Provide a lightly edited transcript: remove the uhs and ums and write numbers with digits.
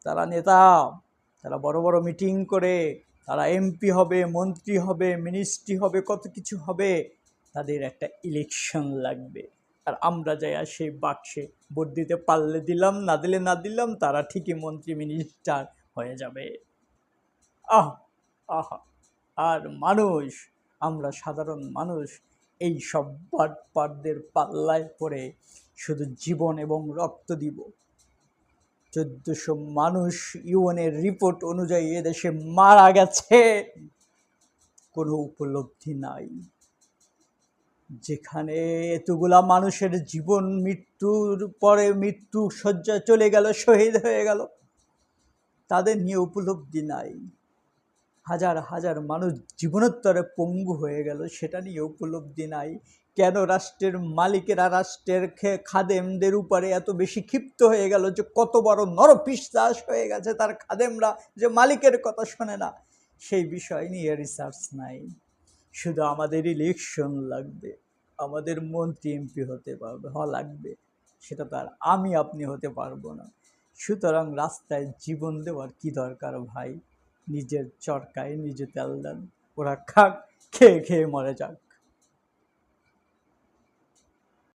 তারা নেতা, তারা বড় বড় মিটিং করে, তারা এমপি হবে, মন্ত্রী হবে, মিনিস্ট্রি হবে, কত কিছু হবে। তাদের একটা ইলেকশন লাগবে, আর আমরা যাই সেই বাক্সে ভোট দিতে পারলে দিলাম, না দিলে না দিলাম, তারা ঠিকই মন্ত্রী মিনিস্টার হয়ে যাবে। আহ আহা! আর মানুষ, আমরা সাধারণ মানুষ এই সব বাটপারদের পাল্লায় পড়ে শুধু জীবন এবং রক্ত দিব। 1400 মানুষ ইউএনের রিপোর্ট অনুযায়ী এদেশে মারা গেছে, কোনো উপলব্ধি নাই। যেখানে এতগুলা মানুষের জীবন মৃত্যুর পরে মৃত্যু শয্যায় চলে গেল, শহীদ হয়ে গেল, তাদের নিয়ে উপলব্ধি নাই। হাজার হাজার মানুষ জীবনোত্তরে পঙ্গু হয়ে গেল, সেটা নিয়ে উপলব্ধি নাই। কেন রাষ্ট্রের মালিকেরা রাষ্ট্রের খাদেমদের উপরে এত বেশি ক্ষিপ্ত হয়ে গেল, যে কত বড় নরপিশাচ হয়ে গেছে তার খাদেমরা, যে মালিকের কথা শোনে না। সেই বিষয় নিয়ে রিসার্চ নাই। শুধু আমাদের ইলেকশন লাগবে, আমাদের মন্ত্রী এমপি হওয়া লাগবে, সেটা তো আর আমি আপনি হতে পারবো না। সুতরাং রাস্তায় জীবন দেওয়ার কি দরকার ভাই? নিজের চরকায় নিজে তেল দেন, ওরা খাক, খেয়ে খেয়ে মরে যাক।